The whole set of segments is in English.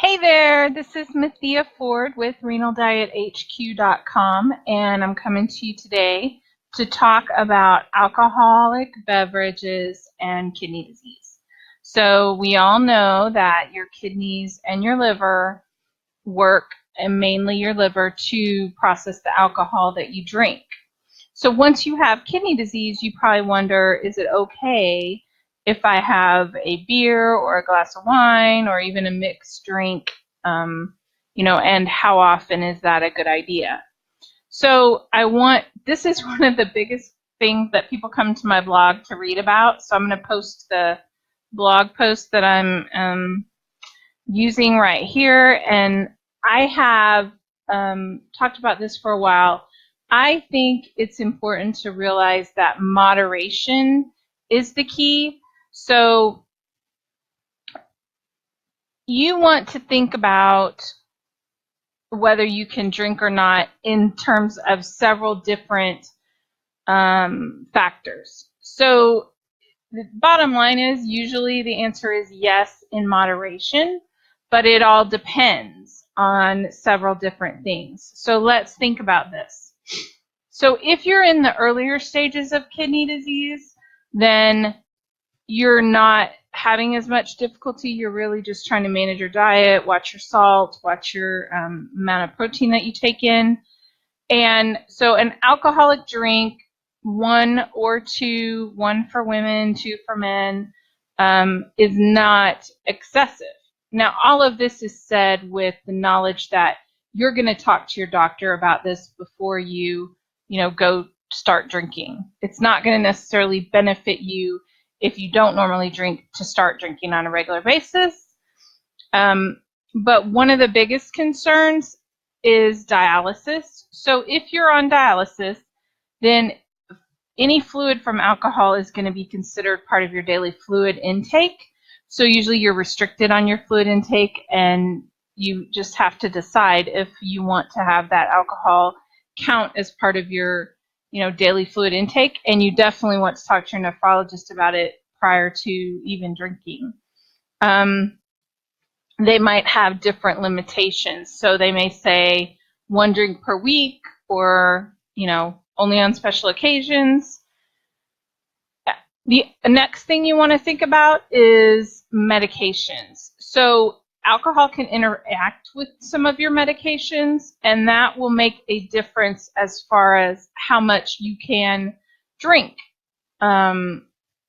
Hey there, this is Mathia Ford with RenalDietHQ.com, and I'm coming to you today to talk about alcoholic beverages and kidney disease. So we all know that your kidneys and your liver work, and mainly your liver, to process the alcohol that you drink. So once you have kidney disease, you probably wonder, is it okay if I have a beer or a glass of wine or even a mixed drink, and how often is that a good idea? So this is one of the biggest things that people come to my blog to read about. So I'm going to post the blog post that I'm using right here. And I have talked about this for a while. I think it's important to realize that moderation is the key. So you want to think about whether you can drink or not in terms of several different factors. So the bottom line is usually the answer is yes, in moderation, but it all depends on several different things. So let's think about this. So if you're in the earlier stages of kidney disease, then you're not having as much difficulty. You're really just trying to manage your diet, watch your salt, watch your amount of protein that you take in. And so an alcoholic drink, one or two, one for women, two for men, is not excessive. Now, all of this is said with the knowledge that you're going to talk to your doctor about this before you go start drinking. It's not going to necessarily benefit you if you don't normally drink to start drinking on a regular basis. But one of the biggest concerns is dialysis. So if you're on dialysis, then any fluid from alcohol is going to be considered part of your daily fluid intake. So usually you're restricted on your fluid intake, and you just have to decide if you want to have that alcohol count as part of your daily fluid intake, and you definitely want to talk to your nephrologist about it prior to even drinking. They might have different limitations, so they may say 1 drink per week, or only on special occasions. The next thing you want to think about is medications. So alcohol can interact with some of your medications, and that will make a difference as far as how much you can drink.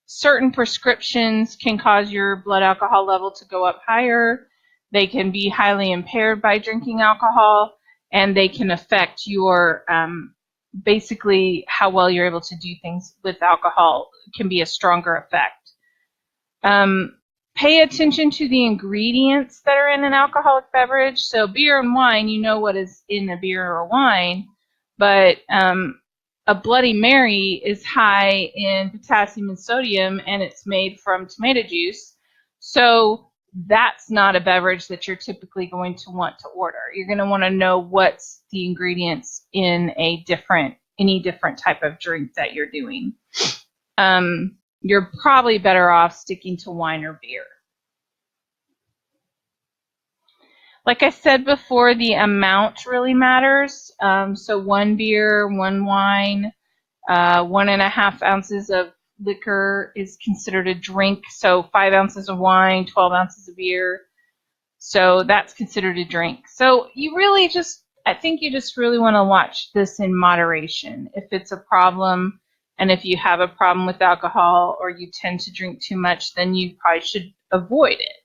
Certain prescriptions can cause your blood alcohol level to go up higher. They can be highly impaired by drinking alcohol, and they can affect your basically how well you're able to do things with alcohol. Can be a stronger effect. Pay attention to the ingredients that are in an alcoholic beverage. So beer and wine, you know what is in a beer or wine, but a Bloody Mary is high in potassium and sodium, and it's made from tomato juice. So that's not a beverage that you're typically going to want to order. You're going to want to know what's the ingredients in any different type of drink that you're doing. You're probably better off sticking to wine or beer. Like I said before, the amount really matters. So 1 beer, 1 wine, 1.5 ounces of liquor is considered a drink. So 5 ounces of wine, 12 ounces of beer. So that's considered a drink. So I think you just really want to watch this in moderation. If it's a problem, and if you have a problem with alcohol or you tend to drink too much, then you probably should avoid it.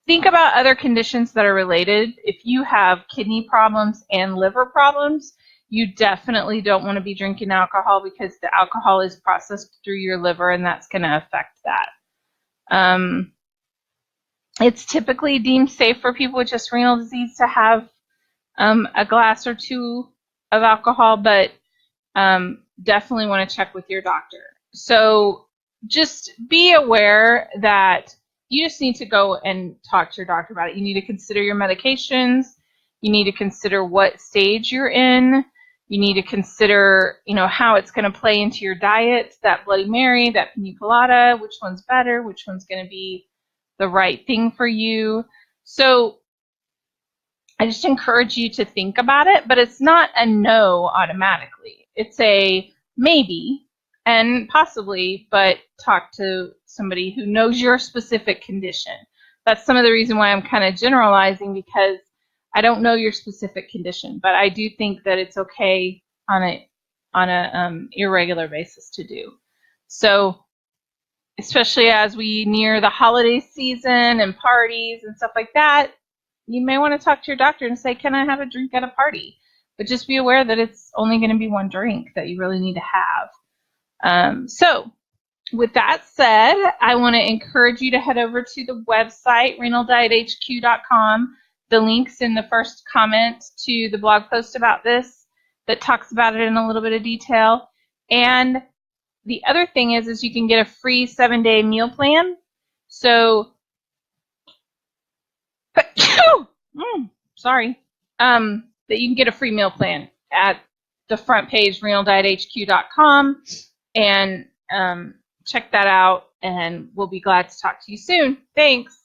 Think about other conditions that are related. If you have kidney problems and liver problems, you definitely don't want to be drinking alcohol, because the alcohol is processed through your liver, and that's going to affect that. It's typically deemed safe for people with just renal disease to have a glass or two of alcohol, but definitely want to check with your doctor. So just be aware that you just need to go and talk to your doctor about it. You need to consider your medications. You need to consider what stage you're in. You need to consider, how it's going to play into your diet, that Bloody Mary, that pina colada, which one's better, which one's going to be the right thing for you. So I just encourage you to think about it, but it's not a no automatically. It's a maybe and possibly, but talk to somebody who knows your specific condition. That's some of the reason why I'm kind of generalizing, because I don't know your specific condition, but I do think that it's okay on a irregular basis to do. So especially as we near the holiday season and parties and stuff like that, you may want to talk to your doctor and say, can I have a drink at a party? But just be aware that it's only going to be one drink that you really need to have. So with that said, I want to encourage you to head over to the website, renaldiethq.com. The link's in the first comment to the blog post about this that talks about it in a little bit of detail. And the other thing is you can get a free 7-day meal plan. So, that you can get a free meal plan at the front page, renaldiethq.com, and check that out, and we'll be glad to talk to you soon. Thanks.